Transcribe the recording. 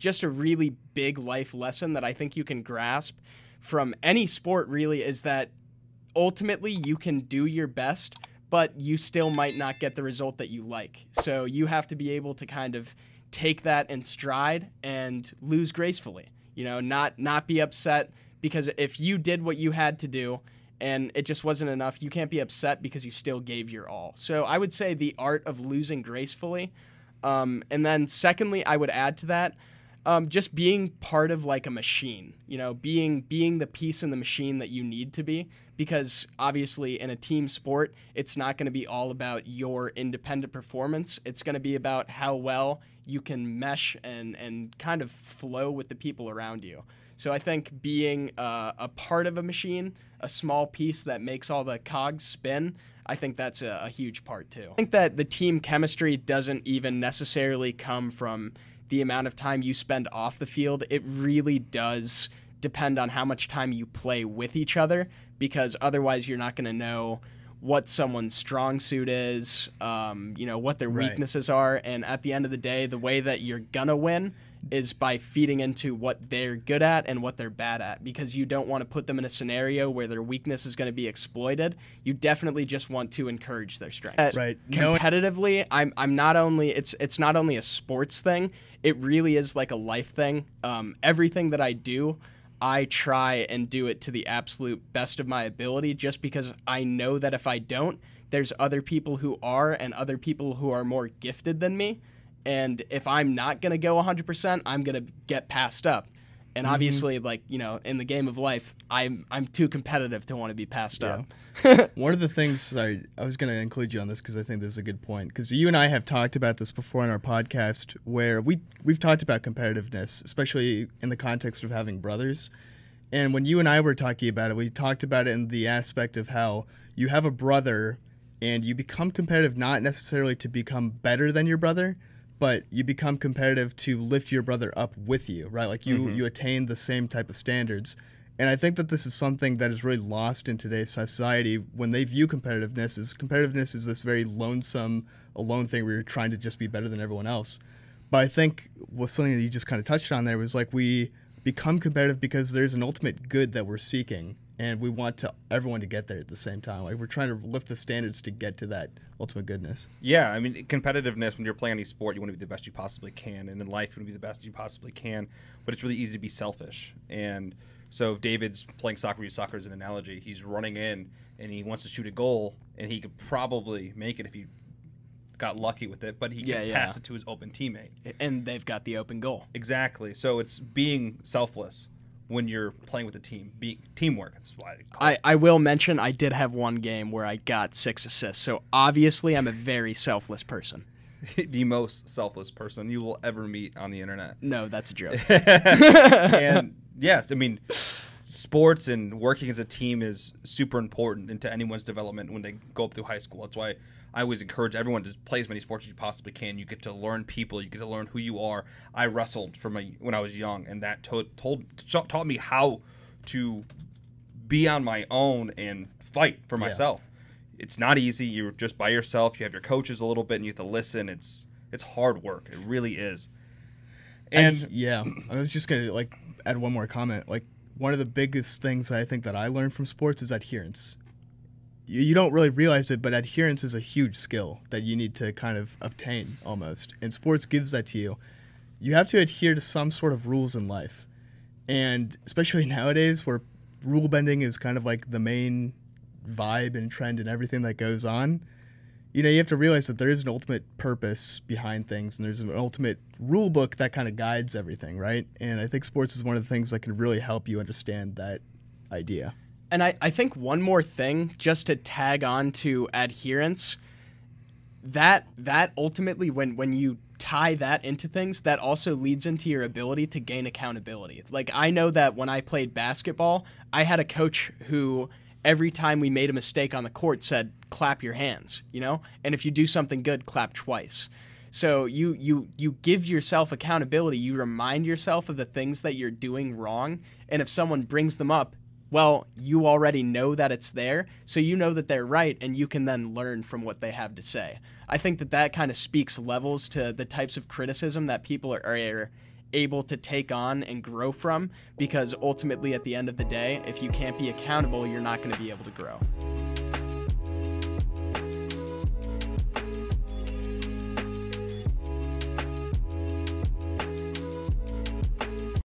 just a really big life lesson that I think you can grasp from any sport really, is that ultimately you can do your best, but you still might not get the result that you like. So you have to be able to kind of take that in stride and lose gracefully, you know, not be upset, because if you did what you had to do and it just wasn't enough, you can't be upset because you still gave your all. So I would say the art of losing gracefully. And then secondly, I would add to that, just being part of like a machine, you know, being the piece in the machine that you need to be, because obviously in a team sport, it's not going to be all about your independent performance. It's going to be about how well you can mesh and kind of flow with the people around you. So I think being a part of a machine, a small piece that makes all the cogs spin, I think that's a huge part too. I think that the team chemistry doesn't even necessarily come from the amount of time you spend off the field. It really does depend on how much time you play with each other, because otherwise you're not going to know what someone's strong suit is, you know, what their weaknesses are. And at the end of the day, the way that you're going to win is by feeding into what they're good at and what they're bad at, because you don't want to put them in a scenario where their weakness is going to be exploited. You definitely just want to encourage their strengths. Right. Competitively, I'm not only, it's not only a sports thing, it really is like a life thing. Everything that I do, I try and do it to the absolute best of my ability, just because I know that if I don't, there's other people who are, and other people who are more gifted than me. And if I'm not going to go 100%, I'm going to get passed up. And obviously, like, you know, in the game of life, I'm too competitive to want to be passed up. One of the things I was going to include you on this because I think this is a good point, because you and I have talked about this before on our podcast, where we've talked about competitiveness, especially in the context of having brothers. And when you and I were talking about it, we talked about it in the aspect of how you have a brother and you become competitive not necessarily to become better than your brother, but you become competitive to lift your brother up with you, right? Like you attain the same type of standards. And I think that this is something that is really lost in today's society when they view competitiveness is this very lonesome, alone thing where you're trying to just be better than everyone else. But I think something that you just kind of touched on there was like we become competitive because there's an ultimate good that we're seeking, and we want everyone to get there at the same time. Like we're trying to lift the standards to get to that ultimate goodness. Yeah, I mean, competitiveness, when you're playing any sport, you want to be the best you possibly can, and in life, you want to be the best you possibly can, but it's really easy to be selfish. And so if David's playing soccer, we use soccer as an analogy, he's running in, and he wants to shoot a goal, and he could probably make it if he got lucky with it, but he can pass it to his open teammate. And they've got the open goal. Exactly. So it's being selfless when you're playing with a team, teamwork. That's why they call it. I will mention I did have one game where I got 6 assists, so obviously I'm a very selfless person. The most selfless person you will ever meet on the internet. No, that's a joke. And yes, I mean, sports and working as a team is super important into anyone's development when they go up through high school. That's why I always encourage everyone to play as many sports as you possibly can. You get to learn people. You get to learn who you are. I wrestled when I was young, and that taught me how to be on my own and fight for myself. It's not easy. You're just by yourself. You have your coaches a little bit, and you have to listen. It's hard work. It really is. And I was just gonna add one more comment. Like one of the biggest things I think that I learned from sports is adherence. You don't really realize it, but adherence is a huge skill that you need to kind of obtain almost. And sports gives that to you. You have to adhere to some sort of rules in life. And especially nowadays where rule bending is kind of like the main vibe and trend and everything that goes on, you have to realize that there is an ultimate purpose behind things, and there's an ultimate rule book that kind of guides everything, right? And I think sports is one of the things that can really help you understand that idea. And I think one more thing, just to tag on to adherence, that ultimately, when you tie that into things, that also leads into your ability to gain accountability. Like, I know that when I played basketball, I had a coach who every time we made a mistake on the court said, clap your hands, And if you do something good, clap twice. So you give yourself accountability. You remind yourself of the things that you're doing wrong. And if someone brings them up, well, you already know that it's there, so you know that they're right, and you can then learn from what they have to say. I think that kind of speaks levels to the types of criticism that people are able to take on and grow from, because ultimately at the end of the day, if you can't be accountable, you're not going to be able to grow.